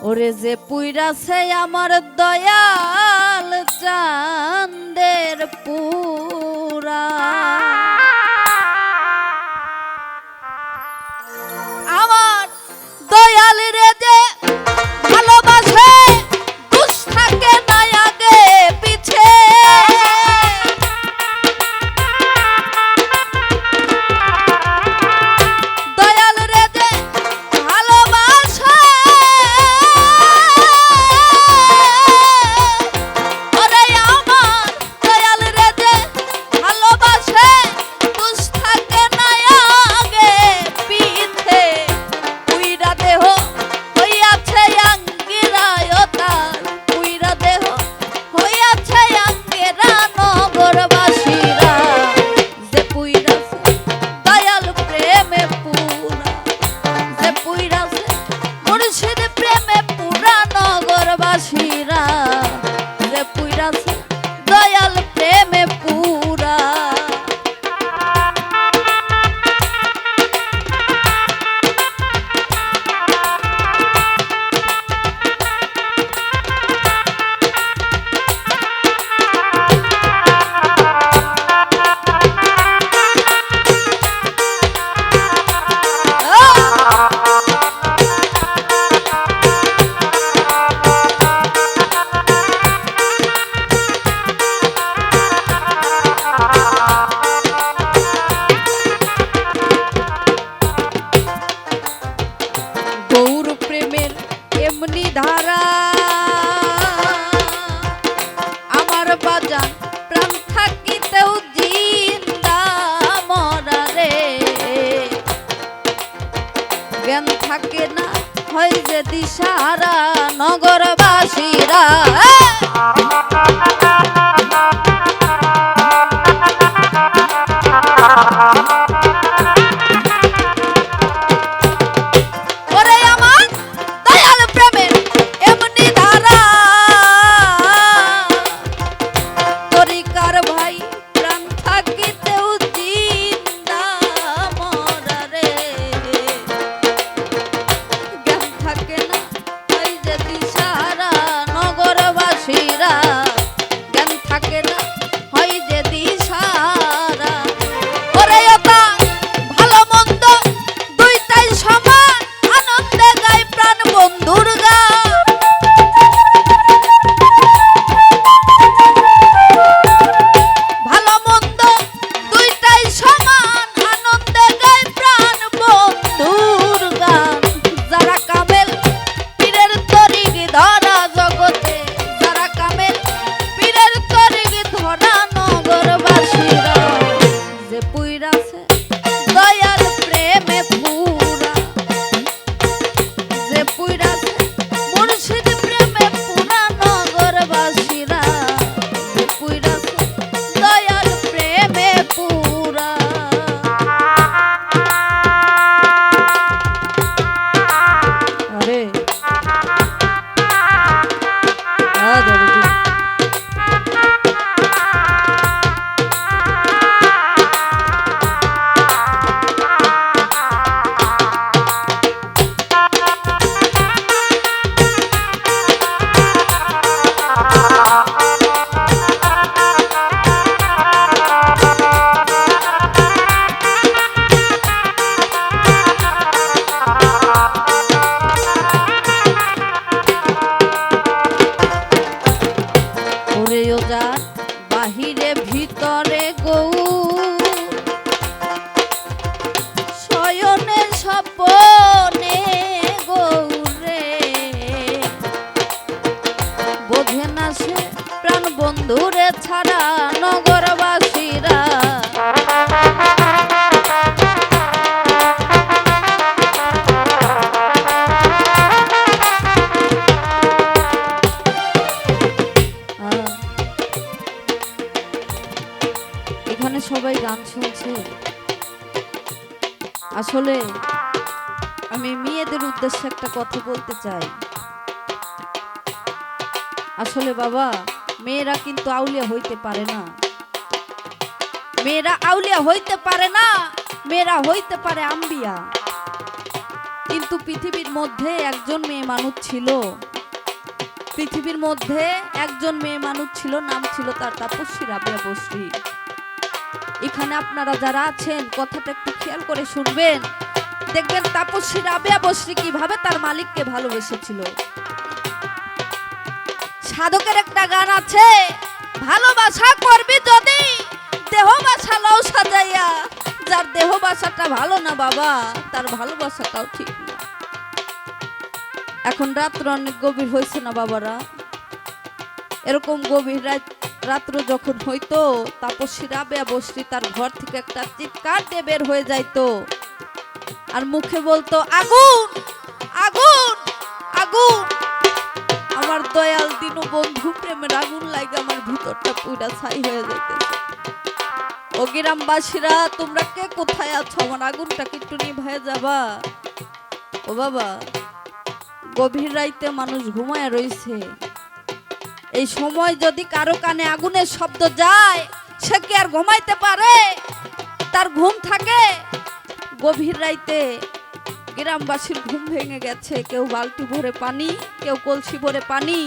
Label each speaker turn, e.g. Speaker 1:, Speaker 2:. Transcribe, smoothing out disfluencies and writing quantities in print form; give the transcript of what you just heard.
Speaker 1: ওরে যে পুইরাছে আমার দয়াল চাঁদের পুরা, আমার দয়াল রে যে ভালোবাসে দুষ থাকে না আগে পিছে, দয়াল রে যে ভালোবাসে ওরে আমার দয়াল রে যে ভালোবাসে দুষ থাকে না আগে পিছে, পুইরা দেহ হইয়াছে আঙ্গিরায় তার, পুইরা দেহ হইয়াছে আঙ্গিরা নগরবাসীরা, যে পুইরাছে দয়াল প্রেমে পুরা, যে পুইরাছে মুর্শিদ প্রেমে পুরা নগরবাসীরা, যে পুইরাছে দয়াল প্রেমে পুরা। গৌর প্রেমের এমনি ধারা আমার বাজান প্রাণ থাকিতেও জিন্দা মরা রে, জ্ঞান থাকে না হয় যে দিশারা নগরবাসীরা, ওরে আমার দয়াল প্রেমের এমনি ধারা, তরিকার ভাই প্রাণ থাকিতেও জিন্দা মরা রে, জ্ঞান থাকে না ওই যে দিশারা নগরবাসীরা, জ্ঞান থাকে না হয় যে দিশারা, ওরে ওটা ভালো মন্দ দুইটাই সমান আনন্দে গায় প্রাণ বন্ধুর গান, ভালো মন্দ দুইটাই সমান আনন্দে গায় প্রাণ বন্ধুর গান, যারা কামেল পীরের তরিক ধরা জগতে, যারা কামেল পীরের তরিক ধরা নগরবাসীরা, যে পুইরাছে দয়াল প্রেমে পুরা, যে পুইরাছে মুর্শিদ প্রেমে পুরা নগরবাসীরা, যে পুইরাছে দয়াল প্রেমে পুরা। আরে দরদি ওরেও যার বাহিরে ভিতরে গৌর, শয়নে স্বপনে গৌরে, বোঝে না সে প্রাণ বন্ধুরে ছাড়া নগরবাসীরা, এখানে সবাই গান শুনছে, আসলে আমি মেয়েদের উদ্দেশ্যে একটা কথা বলতে চাই। আসলে বাবা, মেয়েরা কিন্তু আউলিয়া হইতে পারে না, মেয়েরা আউলিয়া হইতে পারে না, মেয়েরা হইতে পারে আম্বিয়া। কিন্তু পৃথিবীর মধ্যে একজন মেয়ে মানুষ ছিল, পৃথিবীর মধ্যে একজন মেয়ে মানুষ ছিল, নাম ছিল তার তাপস্বী রাবেয়া বসরি। এখানে আপনারা যারা আছেন কথাটা একটু খেয়াল করে শুনবেন, দেখবেন তাপস্বী রাবেয়া বসরি কিভাবে তার মালিককে ভালোবেসেছিল। সাধকের একটা গান আছে, ভালোবাসা করবি যদি দেহ বাসালাও সাজাইয়া, যার দেহ বাসাটা ভালো না বাবা তার ভালোবাসাটাও ঠিক না। এখন রাত্র অনেক গভীর হয়েছে না বাবারা, এরকম গভীর রাত্র যখন হইতো তাপস্বী রাবেয়া বসরি তার ঘর থেকে একটা চিৎকার দিয়ে বের হয়ে যাইতো আর মুখে বলতো আগুন আগুন আগুন। আমার দয়াল দিনু বন্ধু প্রেমের আগুন লাগে আমার ভিতরটা পুরা ছাই হয়ে যাইতেছে। ও গ্রামবাসীরা তোমরা কে কোথায় আছো, আমার আগুনটা কি একটু নিভায়ে যাবা? ও বাবা, গভীর রাইতে মানুষ ঘুমায় রইছে, এই সময় যদি কারো কানে আগুনের শব্দ যায় সে কি আর ঘুমাইতে পারে? তার ঘুম থাকে? গভীর রাইতে গ্রামবাসীর ঘুম ভেঙে গেছে, কেউ বালতি ভরে পানি, কেউ কলসি ভরে পানি